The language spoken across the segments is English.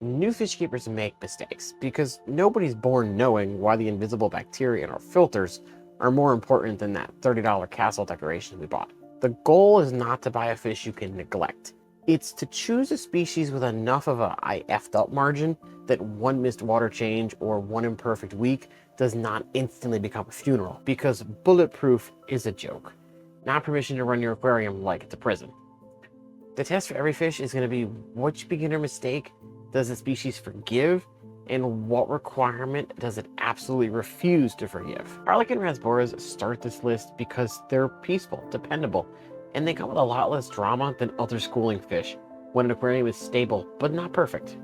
New fish keepers make mistakes because nobody's born knowing why the invisible bacteria in our filters are more important than that $30 castle decoration we bought. The goal is not to buy a fish you can neglect. It's to choose a species with enough of a I effed up margin that one missed water change or one imperfect week does not instantly become a funeral, because bulletproof is a joke, not permission to run your aquarium like it's a prison. The test for every fish is going to be which beginner mistake does the species forgive, and what requirement does it absolutely refuse to forgive. Harlequin Rasboras start this list because they're peaceful, dependable, and they come with a lot less drama than other schooling fish when an aquarium is stable but not perfect.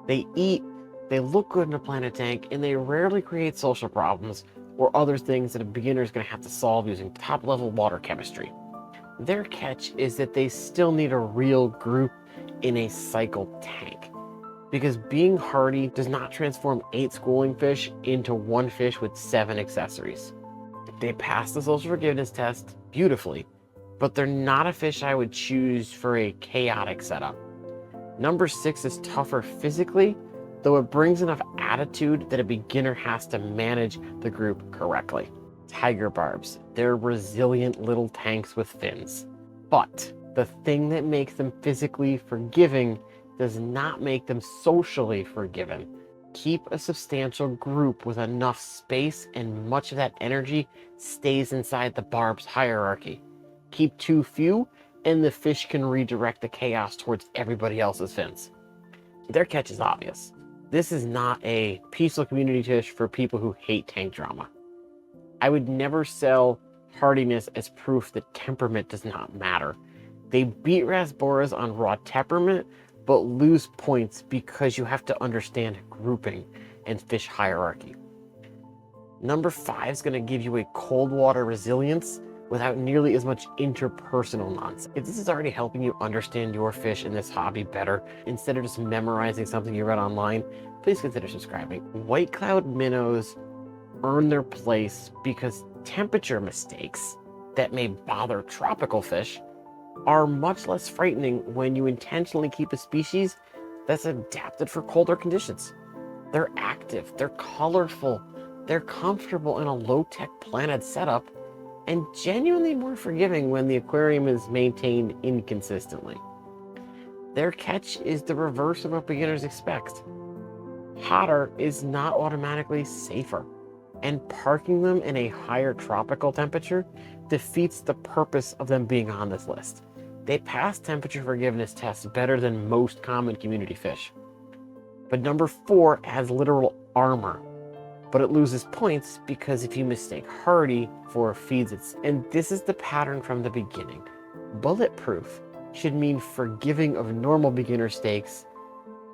They eat, they look good in a planet tank, and they rarely create social problems or other things that a beginner is going to have to solve using top-level water chemistry. Their catch is that they still need a real group in a cycle tank, because being hardy does not transform 8 schooling fish into one fish with 7 accessories. They pass the social forgiveness test beautifully, but they're not a fish I would choose for a chaotic setup. Number 6 is tougher physically, though it brings enough attitude that a beginner has to manage the group correctly. Tiger barbs. They're resilient little tanks with fins. But the thing that makes them physically forgiving does not make them socially forgiven. Keep a substantial group with enough space, and much of that energy stays inside the barb's hierarchy. Keep too few, and the fish can redirect the chaos towards everybody else's fins. Their catch is obvious. This is not a peaceful community fish for people who hate tank drama. I would never sell hardiness as proof that temperament does not matter. They beat Rasboras on raw temperament, but lose points because you have to understand grouping and fish hierarchy. Number 5 is going to give you a cold water resilience without nearly as much interpersonal nonsense. If this is already helping you understand your fish in this hobby better, instead of just memorizing something you read online, please consider subscribing. White cloud minnows earn their place because temperature mistakes that may bother tropical fish are much less frightening when you intentionally keep a species that's adapted for colder conditions. They're active, they're colorful, they're comfortable in a low-tech planet setup, and genuinely more forgiving when the aquarium is maintained inconsistently. Their catch is the reverse of what beginners expect. Hotter is not automatically safer, and parking them in a higher tropical temperature defeats the purpose of them being on this list. They pass temperature forgiveness tests better than most common community fish. But number 4 has literal armor, but it loses points because if you mistake hardy for feeds it's, and this is the pattern from the beginning. Bulletproof should mean forgiving of normal beginner stakes,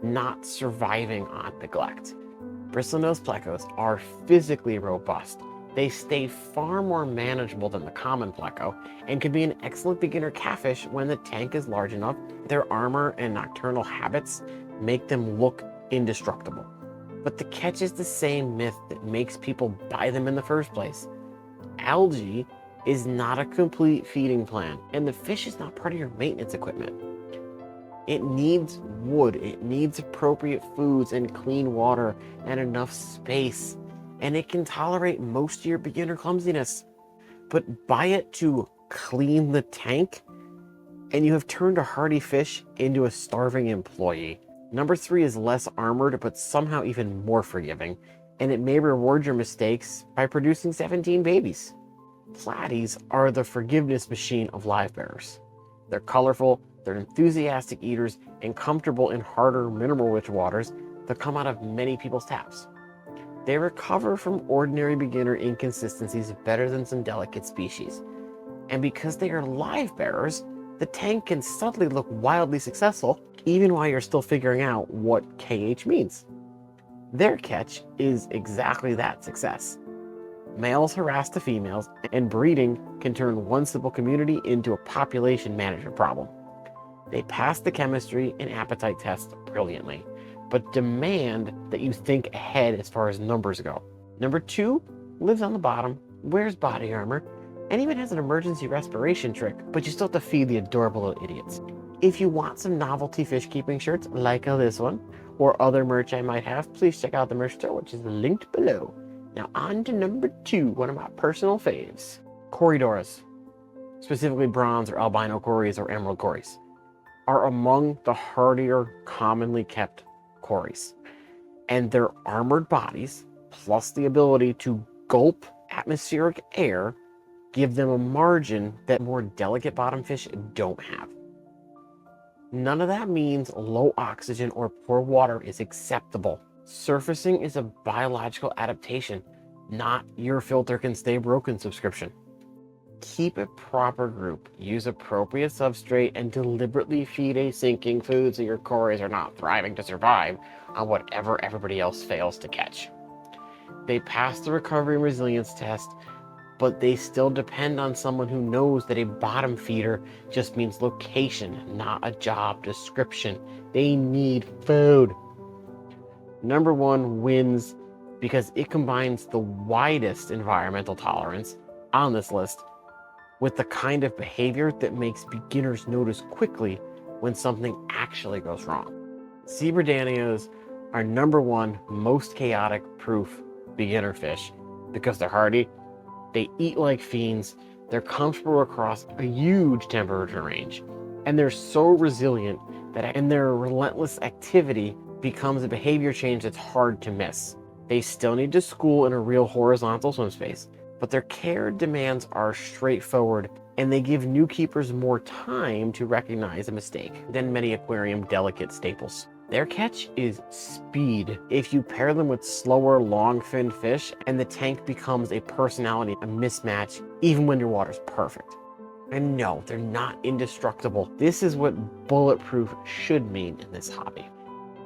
not surviving on neglect. Bristlenose Plecos are physically robust. They stay far more manageable than the common pleco and can be an excellent beginner catfish when the tank is large enough. Their armor and nocturnal habits make them look indestructible. But the catch is the same myth that makes people buy them in the first place. Algae is not a complete feeding plan, and the fish is not part of your maintenance equipment. It needs wood, it needs appropriate foods and clean water and enough space, and it can tolerate most of your beginner clumsiness. But buy it to clean the tank, and you have turned a hardy fish into a starving employee. Number 3 is less armored, but somehow even more forgiving, and it may reward your mistakes by producing 17 babies. Platies are the forgiveness machine of live bearers. They're colorful, they're enthusiastic eaters, and comfortable in harder mineral-rich waters that come out of many people's taps. They recover from ordinary beginner inconsistencies better than some delicate species. And because they are live bearers, the tank can suddenly look wildly successful, even while you're still figuring out what KH means. Their catch is exactly that, success. Males harass the females, and breeding can turn one simple community into a population management problem. They pass the chemistry and appetite tests brilliantly, but demand that you think ahead as far as numbers go. Number 2 lives on the bottom, wears body armor, and even has an emergency respiration trick, but you still have to feed the adorable little idiots. If you want some novelty fish keeping shirts like this one, or other merch I might have, please check out the merch store, which is linked below. Now on to number 2, one of my personal faves. Corydoras, specifically bronze or albino cories or emerald cories, are among the hardier, commonly kept cories. And their armored bodies, plus the ability to gulp atmospheric air, give them a margin that more delicate bottom fish don't have. None of that means low oxygen or poor water is acceptable. Surfacing is a biological adaptation, not your filter can stay broken subscription. Keep a proper group, use appropriate substrate, and deliberately feed a sinking food so your cories are not thriving to survive on whatever everybody else fails to catch. They pass the recovery and resilience test, but they still depend on someone who knows that a bottom feeder just means location, not a job description. They need food. Number 1 wins because it combines the widest environmental tolerance on this list with the kind of behavior that makes beginners notice quickly when something actually goes wrong. Zebra Danios are number 1 most chaotic proof beginner fish because they're hardy, they eat like fiends, they're comfortable across a huge temperature range, and they're so resilient that in their relentless activity becomes a behavior change that's hard to miss. They still need to school in a real horizontal swim space, but their care demands are straightforward, and they give new keepers more time to recognize a mistake than many aquarium delicate staples. Their catch is speed. If you pair them with slower, long-finned fish, and the tank becomes a personality, a mismatch, even when your water's perfect. And no, they're not indestructible. This is what bulletproof should mean in this hobby.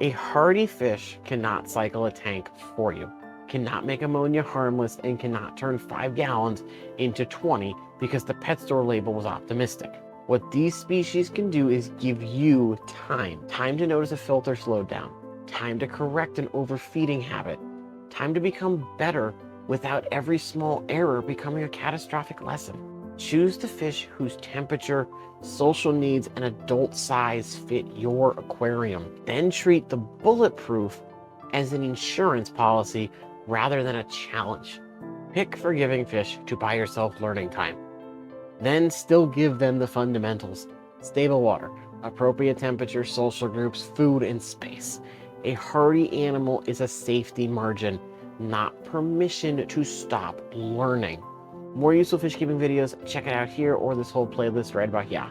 A hardy fish cannot cycle a tank for you, cannot make ammonia harmless, and cannot turn 5 gallons into 20 because the pet store label was optimistic. What these species can do is give you time to notice a filter slowed down, time to correct an overfeeding habit, time to become better without every small error becoming a catastrophic lesson. Choose the fish whose temperature, social needs, and adult size fit your aquarium. Then treat the bulletproof as an insurance policy rather than a challenge. Pick forgiving fish to buy yourself learning time. Then still give them the fundamentals: stable water, appropriate temperature, social groups, food, and space. A hardy animal is a safety margin, not permission to stop learning. More useful fish keeping videos, check it out here or this whole playlist right about here.